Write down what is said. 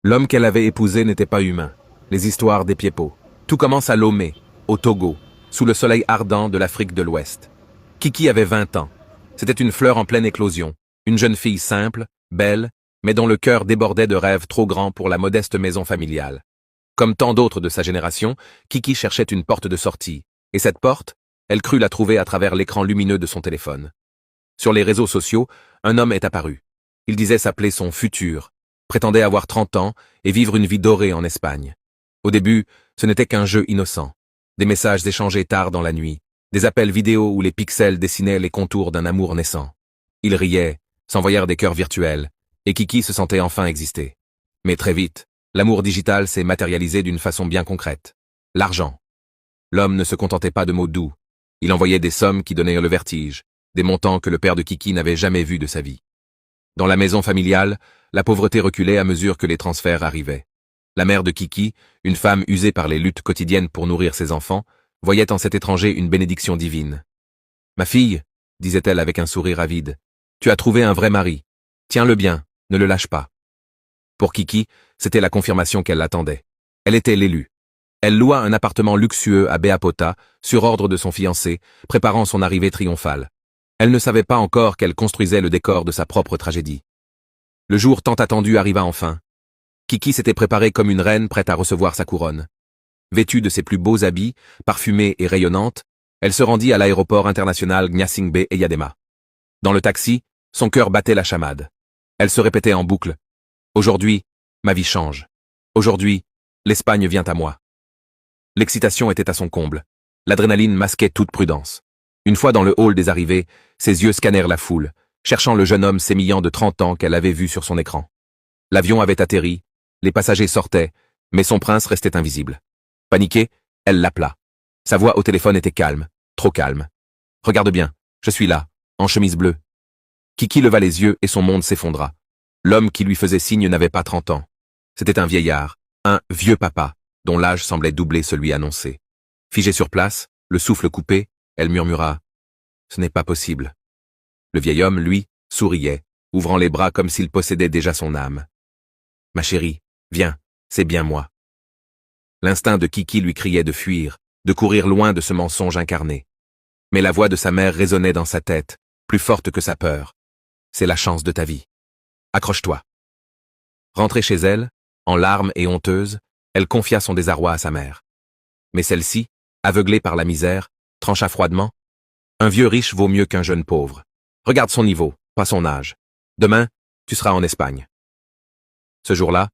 L'homme qu'elle avait épousé n'était pas humain. Les histoires des Piépots. Tout commence à Lomé, au Togo, sous le soleil ardent de l'Afrique de l'Ouest. Kiki avait 20 ans. C'était une fleur en pleine éclosion, une jeune fille simple, belle, mais dont le cœur débordait de rêves trop grands pour la modeste maison familiale. Comme tant d'autres de sa génération, Kiki cherchait une porte de sortie, et cette porte, elle crut la trouver à travers l'écran lumineux de son téléphone. Sur les réseaux sociaux, un homme est apparu. Il disait s'appeler son futur, prétendait avoir 30 ans et vivre une vie dorée en Espagne. Au début, ce n'était qu'un jeu innocent. Des messages échangés tard dans la nuit, des appels vidéo où les pixels dessinaient les contours d'un amour naissant. Ils riaient, s'envoyèrent des cœurs virtuels, et Kiki se sentait enfin exister. Mais très vite, l'amour digital s'est matérialisé d'une façon bien concrète. L'argent. L'homme ne se contentait pas de mots doux. Il envoyait des sommes qui donnaient le vertige, des montants que le père de Kiki n'avait jamais vus de sa vie. Dans la maison familiale, la pauvreté reculait à mesure que les transferts arrivaient. La mère de Kiki, une femme usée par les luttes quotidiennes pour nourrir ses enfants, voyait en cet étranger une bénédiction divine. « Ma fille, disait-elle avec un sourire avide, tu as trouvé un vrai mari. Tiens-le bien, ne le lâche pas. » Pour Kiki, c'était la confirmation qu'elle attendait. Elle était l'élue. Elle loua un appartement luxueux à Beapota, sur ordre de son fiancé, préparant son arrivée triomphale. Elle ne savait pas encore qu'elle construisait le décor de sa propre tragédie. Le jour tant attendu arriva enfin. Kiki s'était préparée comme une reine prête à recevoir sa couronne. Vêtue de ses plus beaux habits, parfumée et rayonnante, elle se rendit à l'aéroport international Gnassingbé Eyadema. Dans le taxi, son cœur battait la chamade. Elle se répétait en boucle. « Aujourd'hui, ma vie change. Aujourd'hui, l'Espagne vient à moi. » L'excitation était à son comble. L'adrénaline masquait toute prudence. Une fois dans le hall des arrivées, ses yeux scannèrent la foule, cherchant le jeune homme sémillant de 30 ans qu'elle avait vu sur son écran. L'avion avait atterri, les passagers sortaient, mais son prince restait invisible. Paniquée, elle l'appela. Sa voix au téléphone était calme, trop calme. « Regarde bien, je suis là, en chemise bleue. » Kiki leva les yeux et son monde s'effondra. L'homme qui lui faisait signe n'avait pas 30 ans. C'était un vieillard, un vieux papa, dont l'âge semblait doubler celui annoncé. Figée sur place, le souffle coupé, elle murmura « Ce n'est pas possible. » Le vieil homme, lui, souriait, ouvrant les bras comme s'il possédait déjà son âme. « Ma chérie, viens, c'est bien moi. » L'instinct de Kiki lui criait de fuir, de courir loin de ce mensonge incarné. Mais la voix de sa mère résonnait dans sa tête, plus forte que sa peur. « C'est la chance de ta vie. Accroche-toi. » Rentrée chez elle, en larmes et honteuse, elle confia son désarroi à sa mère. Mais celle-ci, aveuglée par la misère, trancha froidement. « Un vieux riche vaut mieux qu'un jeune pauvre. Regarde son niveau, pas son âge. Demain, tu seras en Espagne. » Ce jour-là,